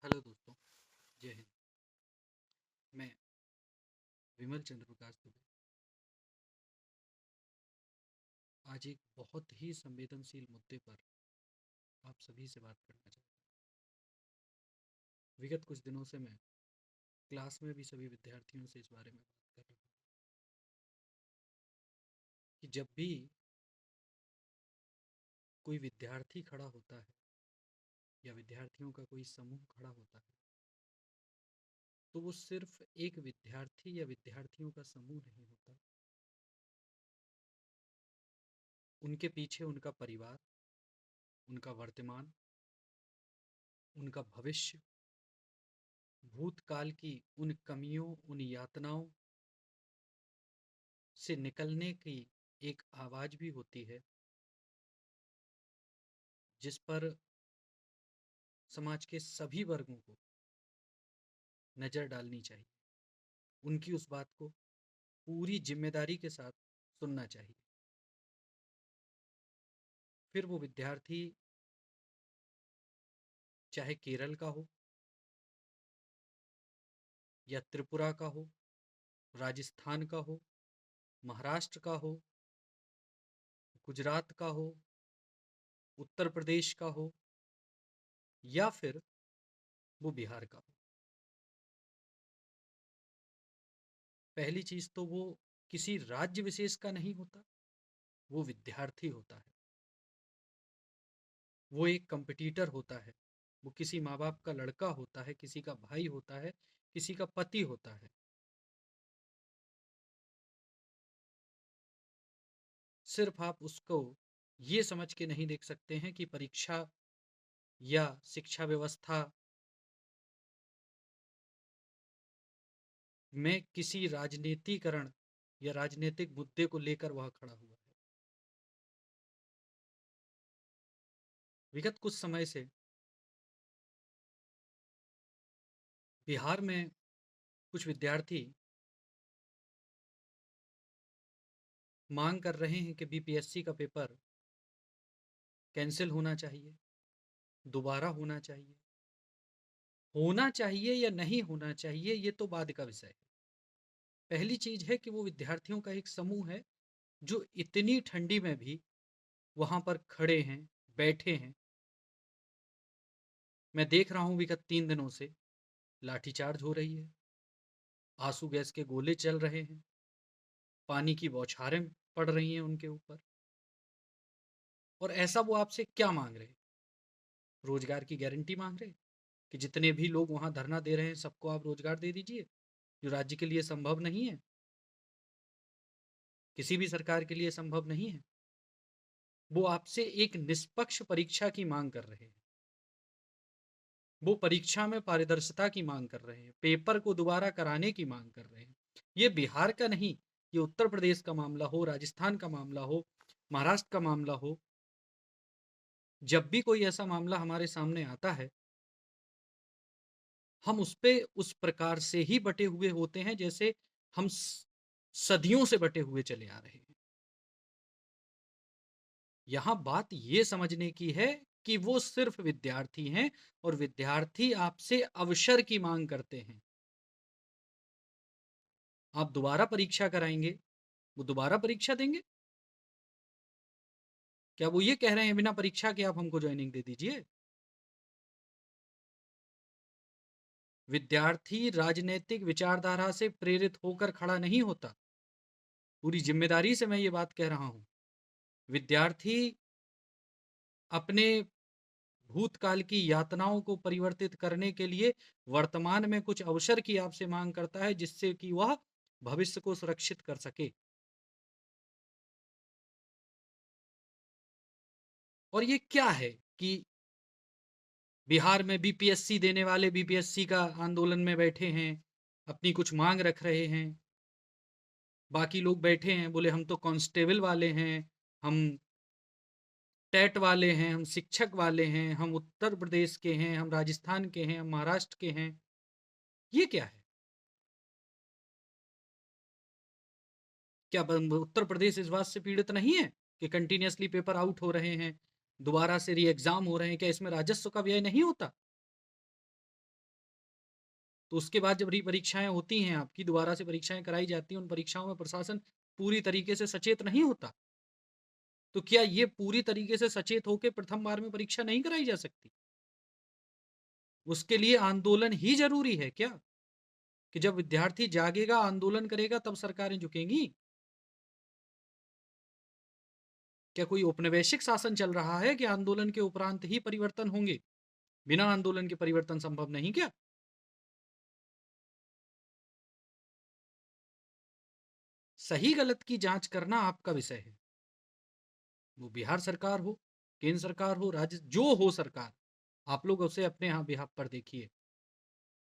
Hello दोस्तों। जय हिंद। मैं विमल चंद्र प्रकाश दुबे आज एक बहुत ही संवेदनशील मुद्दे पर आप सभी से बात करना चाहता हूँ। विगत कुछ दिनों से मैं क्लास में भी सभी विद्यार्थियों से इस बारे में बात कर रहा हूँ कि जब भी कोई विद्यार्थी खड़ा होता है या विद्यार्थियों का कोई समूह खड़ा होता है तो वो सिर्फ एक विद्यार्थी या विद्यार्थियों का समूह नहीं होता। उनके पीछे उनका परिवार, उनका वर्तमान, उनका भविष्य, भूतकाल की उन कमियों, उन यातनाओं से निकलने की एक आवाज भी होती है जिस पर समाज के सभी वर्गों को नज़र डालनी चाहिए। उनकी उस बात को पूरी जिम्मेदारी के साथ सुनना चाहिए। फिर वो विद्यार्थी चाहे केरल का हो या त्रिपुरा का हो, राजस्थान का हो, महाराष्ट्र का हो, गुजरात का हो, उत्तर प्रदेश का हो या फिर वो बिहार का हो। पहली चीज तो वो किसी राज्य विशेष का नहीं होता, वो विद्यार्थी होता है। वो एक कंपटीटर होता है। वो किसी माँ बाप का लड़का होता है, किसी का भाई होता है, किसी का पति होता है। सिर्फ आप उसको ये समझ के नहीं देख सकते हैं कि परीक्षा या शिक्षा व्यवस्था में किसी राजनीतिकरण या राजनीतिक मुद्दे को लेकर वह खड़ा हुआ है। विगत कुछ समय से बिहार में कुछ विद्यार्थी मांग कर रहे हैं कि बीपीएससी का पेपर कैंसिल होना चाहिए, दोबारा होना चाहिए या नहीं होना चाहिए, ये तो बाद का विषय है। पहली चीज है कि वो विद्यार्थियों का एक समूह है जो इतनी ठंडी में भी वहां पर खड़े हैं, बैठे हैं। मैं देख रहा हूं विगत 3 दिनों से लाठीचार्ज हो रही है, आंसू गैस के गोले चल रहे हैं, पानी की बौछारें पड़ रही हैं उनके ऊपर। और ऐसा वो आपसे क्या मांग रहे? रोजगार की गारंटी मांग रहे कि जितने भी लोग वहां धरना दे रहे हैं सबको आप रोजगार दे दीजिए, जो राज्य के लिए संभव नहीं है, किसी भी सरकार के लिए संभव नहीं है। वो आपसे एक निष्पक्ष परीक्षा की मांग कर रहे हैं। वो परीक्षा में पारदर्शिता की मांग कर रहे हैं, पेपर को दोबारा कराने की मांग कर रहे हैं। ये बिहार का नहीं, ये उत्तर प्रदेश का मामला हो, राजस्थान का मामला हो, महाराष्ट्र का मामला हो, जब भी कोई ऐसा मामला हमारे सामने आता है हम उस पे उस प्रकार से ही बटे हुए होते हैं जैसे हम सदियों से बटे हुए चले आ रहे हैं। यहां बात ये समझने की है कि वो सिर्फ विद्यार्थी हैं और विद्यार्थी आपसे अवसर की मांग करते हैं। आप दोबारा परीक्षा कराएंगे, वो दोबारा परीक्षा देंगे? क्या वो ये कह रहे हैं बिना परीक्षा के आप हमको ज्वाइनिंग दे दीजिए? विद्यार्थी राजनीतिक विचारधारा से प्रेरित होकर खड़ा नहीं होता। पूरी जिम्मेदारी से मैं ये बात कह रहा हूं। विद्यार्थी अपने भूतकाल की यातनाओं को परिवर्तित करने के लिए वर्तमान में कुछ अवसर की आपसे मांग करता है जिससे कि वह भविष्य को सुरक्षित कर सके। और ये क्या है कि बिहार में बीपीएससी देने वाले बीपीएससी का आंदोलन में बैठे हैं, अपनी कुछ मांग रख रहे हैं, बाकी लोग बैठे हैं बोले हम तो कांस्टेबल वाले हैं, हम टेट वाले हैं, हम शिक्षक वाले हैं, हम उत्तर प्रदेश के हैं, हम राजस्थान के हैं, हम महाराष्ट्र के हैं। ये क्या है? क्या उत्तर प्रदेश इस बात से पीड़ित नहीं है कि कंटिन्यूसली पेपर आउट हो रहे हैं, दोबारा से री एग्जाम हो रहे हैं? क्या इसमें राजस्व का व्यय नहीं होता? तो उसके बाद जब री-परीक्षाएँ होती हैं आपकी, दोबारा से परीक्षाएँ कराई जाती हैं, उन परीक्षाओं में प्रशासन पूरी तरीके से सचेत नहीं होता। तो क्या ये पूरी तरीके से सचेत होके प्रथम बार में परीक्षा नहीं कराई जा सकती? उसके लिए आंदोलन ही ज़रूरी है क्या? कि जब विद्यार्थी जागेगा, आंदोलन करेगा तब सरकारें झुकेंगी? क्या कोई औपनिवेशिक शासन चल रहा है कि आंदोलन के उपरांत ही परिवर्तन होंगे? बिना आंदोलन के परिवर्तन संभव नहीं क्या? सही गलत की जांच करना आपका विषय है। वो बिहार सरकार हो, केंद्र सरकार हो, राज्य जो हो सरकार, आप लोग उसे अपने यहाँ बिहाफ पर देखिए।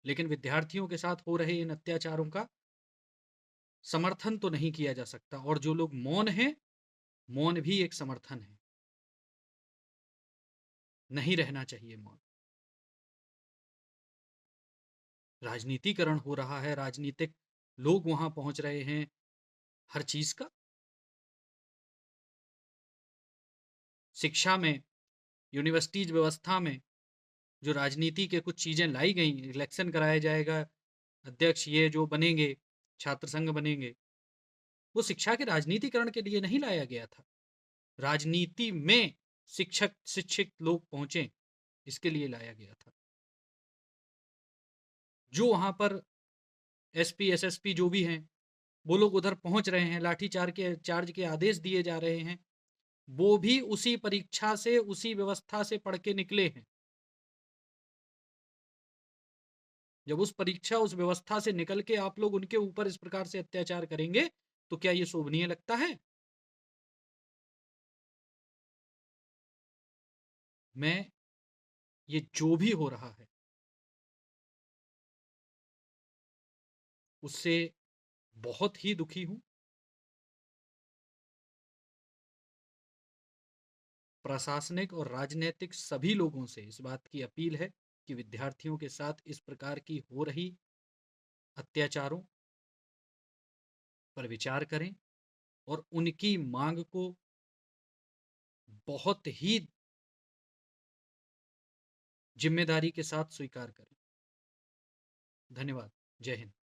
लेकिन विद्यार्थियों के साथ हो रहे इन अत्याचारों का समर्थन तो नहीं किया जा सकता, और जो लोग मौन हैं, मौन भी एक समर्थन है। नहीं रहना चाहिए मौन। राजनीतिकरण हो रहा है, राजनीतिक लोग वहां पहुंच रहे हैं हर चीज का। शिक्षा में, यूनिवर्सिटीज व्यवस्था में जो राजनीति के कुछ चीजें लाई गई, इलेक्शन कराया जाएगा, अध्यक्ष ये जो बनेंगे, छात्र संघ बनेंगे, वो शिक्षा के राजनीतिकरण के लिए नहीं लाया गया था। राजनीति में शिक्षक शिक्षित लोग पहुंचे, इसके लिए लाया गया था। जो वहां पर एसपी एसएसपी जो भी हैं, वो लोग उधर पहुंच रहे हैं, लाठी चार्ज के आदेश दिए जा रहे हैं, वो भी उसी परीक्षा से, उसी व्यवस्था से पढ़ के निकले हैं। जब उस परीक्षा, उस व्यवस्था से निकल के आप लोग उनके ऊपर इस प्रकार से अत्याचार करेंगे, तो क्या ये शोभनीय लगता है? मैं, ये जो भी हो रहा है, उससे बहुत ही दुखी हूं। प्रशासनिक और राजनीतिक सभी लोगों से इस बात की अपील है कि विद्यार्थियों के साथ इस प्रकार की हो रही अत्याचारों पर विचार करें और उनकी मांग को बहुत ही जिम्मेदारी के साथ स्वीकार करें। धन्यवाद। जय हिंद।